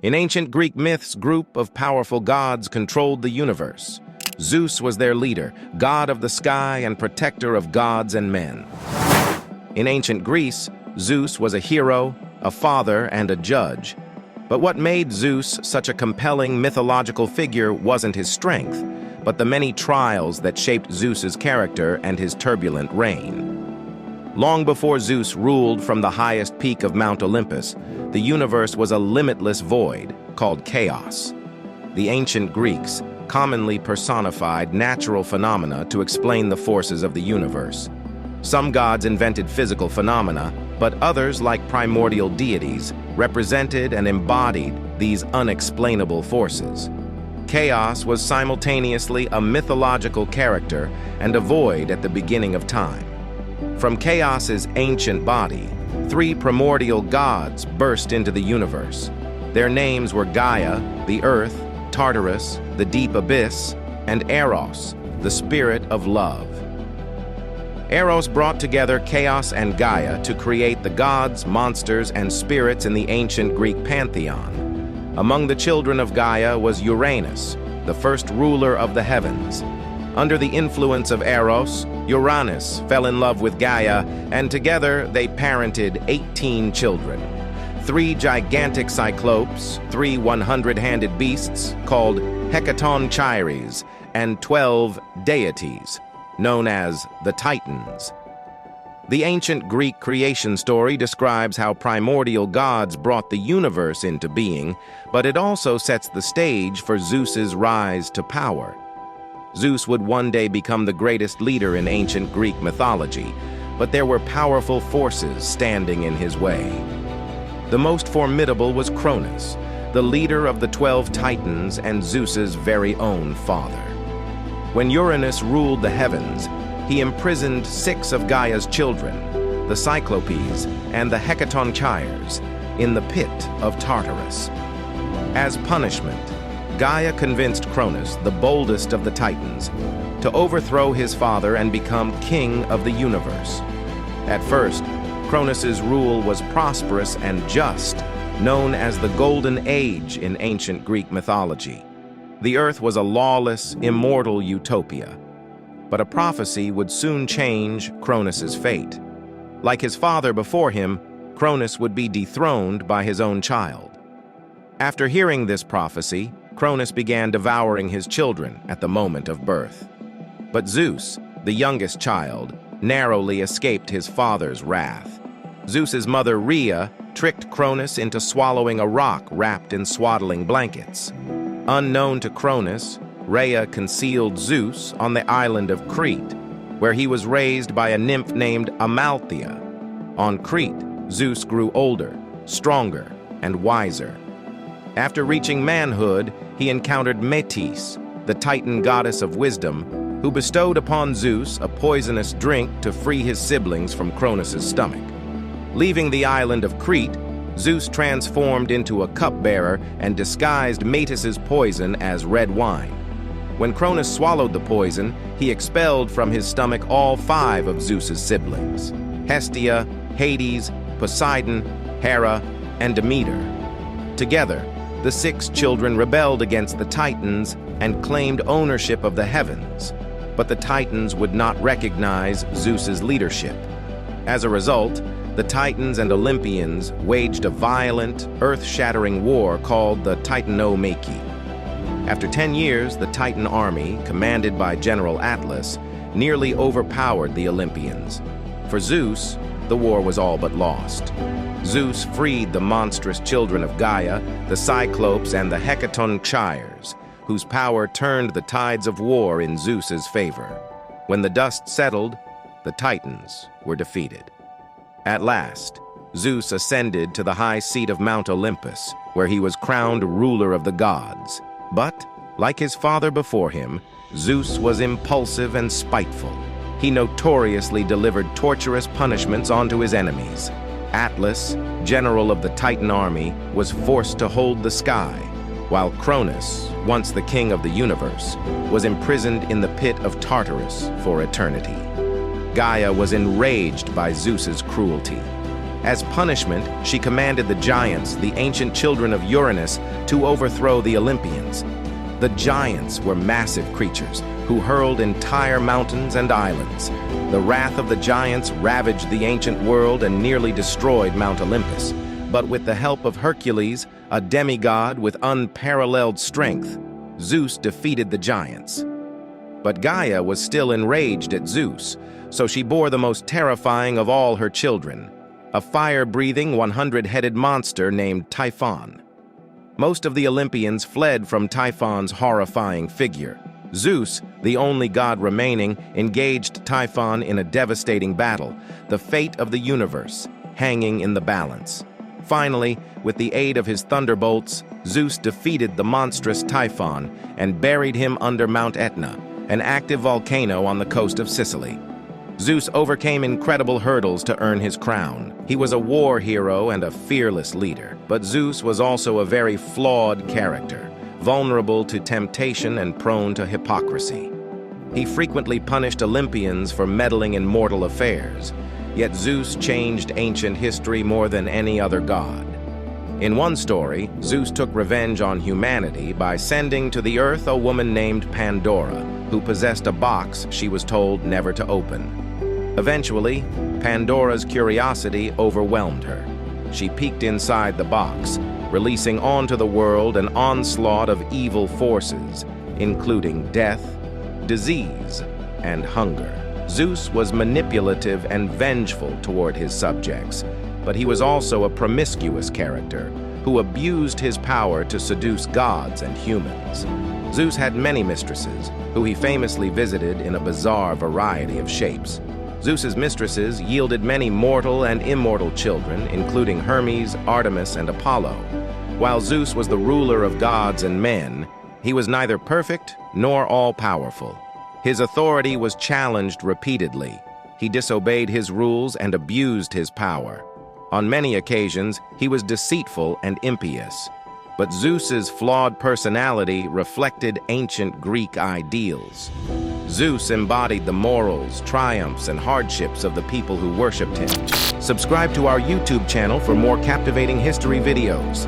In ancient Greek myths, group of powerful gods controlled the universe. Zeus was their leader, god of the sky and protector of gods and men. In ancient Greece, Zeus was a hero, a father, and a judge. But what made Zeus such a compelling mythological figure wasn't his strength, but the many trials that shaped Zeus's character and his turbulent reign. Long before Zeus ruled from the highest peak of Mount Olympus, the universe was a limitless void called chaos. The ancient Greeks commonly personified natural phenomena to explain the forces of the universe. Some gods invented physical phenomena, but others, like primordial deities, represented and embodied these unexplainable forces. Chaos was simultaneously a mythological character and a void at the beginning of time. From chaos's ancient body, three primordial gods burst into the universe. Their names were Gaia, the earth, Tartarus, the deep abyss, and Eros, the spirit of love. Eros brought together chaos and Gaia to create the gods, monsters, and spirits in the ancient Greek pantheon. Among the children of Gaia was Uranus, the first ruler of the heavens. Under the influence of Eros, Uranus fell in love with Gaia, and together they parented 18 children. 3 gigantic cyclopes, 3 100-handed beasts called Hecatonchires, and 12 deities, known as the Titans. The ancient Greek creation story describes how primordial gods brought the universe into being, but it also sets the stage for Zeus's rise to power. Zeus would one day become the greatest leader in ancient Greek mythology, but there were powerful forces standing in his way. The most formidable was Cronus, the leader of the 12 Titans and Zeus's very own father. When Uranus ruled the heavens, he imprisoned 6 of Gaia's children, the Cyclopes and the Hecatonchires, in the pit of Tartarus. As punishment, Gaia convinced Cronus, the boldest of the Titans, to overthrow his father and become king of the universe. At first, Cronus's rule was prosperous and just, known as the Golden Age in ancient Greek mythology. The earth was a lawless, immortal utopia. But a prophecy would soon change Cronus's fate. Like his father before him, Cronus would be dethroned by his own child. After hearing this prophecy, Cronus began devouring his children at the moment of birth. But Zeus, the youngest child, narrowly escaped his father's wrath. Zeus's mother Rhea tricked Cronus into swallowing a rock wrapped in swaddling blankets. Unknown to Cronus, Rhea concealed Zeus on the island of Crete, where he was raised by a nymph named Amalthea. On Crete, Zeus grew older, stronger, and wiser. After reaching manhood, he encountered Metis, the Titan goddess of wisdom, who bestowed upon Zeus a poisonous drink to free his siblings from Cronus's stomach. Leaving the island of Crete, Zeus transformed into a cupbearer and disguised Metis's poison as red wine. When Cronus swallowed the poison, he expelled from his stomach all 5 of Zeus's siblings: Hestia, Hades, Poseidon, Hera, and Demeter. Together, the 6 children rebelled against the Titans and claimed ownership of the heavens, but the Titans would not recognize Zeus's leadership. As a result, the Titans and Olympians waged a violent, earth-shattering war called the Titanomachy. After 10 years, the Titan army, commanded by General Atlas, nearly overpowered the Olympians. For Zeus, the war was all but lost. Zeus freed the monstrous children of Gaia, the Cyclopes and the Hecatonchires, whose power turned the tides of war in Zeus's favor. When the dust settled, the Titans were defeated. At last, Zeus ascended to the high seat of Mount Olympus, where he was crowned ruler of the gods. But, like his father before him, Zeus was impulsive and spiteful. He notoriously delivered torturous punishments onto his enemies. Atlas, general of the Titan army, was forced to hold the sky, while Cronus, once the king of the universe, was imprisoned in the pit of Tartarus for eternity. Gaia was enraged by Zeus's cruelty. As punishment, she commanded the giants, the ancient children of Uranus, to overthrow the Olympians. The giants were massive creatures who hurled entire mountains and islands. The wrath of the giants ravaged the ancient world and nearly destroyed Mount Olympus. But with the help of Hercules, a demigod with unparalleled strength, Zeus defeated the giants. But Gaia was still enraged at Zeus, so she bore the most terrifying of all her children, a fire-breathing 100-headed monster named Typhon. Most of the Olympians fled from Typhon's horrifying figure. Zeus, the only god remaining, engaged Typhon in a devastating battle, the fate of the universe hanging in the balance. Finally, with the aid of his thunderbolts, Zeus defeated the monstrous Typhon and buried him under Mount Etna, an active volcano on the coast of Sicily. Zeus overcame incredible hurdles to earn his crown. He was a war hero and a fearless leader, but Zeus was also a very flawed character, vulnerable to temptation and prone to hypocrisy. He frequently punished Olympians for meddling in mortal affairs, yet Zeus changed ancient history more than any other god. In one story, Zeus took revenge on humanity by sending to the earth a woman named Pandora, who possessed a box she was told never to open. Eventually, Pandora's curiosity overwhelmed her. She peeked inside the box, releasing onto the world an onslaught of evil forces, including death, disease, and hunger. Zeus was manipulative and vengeful toward his subjects, but he was also a promiscuous character who abused his power to seduce gods and humans. Zeus had many mistresses, who he famously visited in a bizarre variety of shapes. Zeus's mistresses yielded many mortal and immortal children, including Hermes, Artemis, and Apollo. While Zeus was the ruler of gods and men, he was neither perfect nor all-powerful. His authority was challenged repeatedly. He disobeyed his rules and abused his power. On many occasions, he was deceitful and impious. But Zeus's flawed personality reflected ancient Greek ideals. Zeus embodied the morals, triumphs, and hardships of the people who worshipped him. Subscribe to our YouTube channel for more captivating history videos.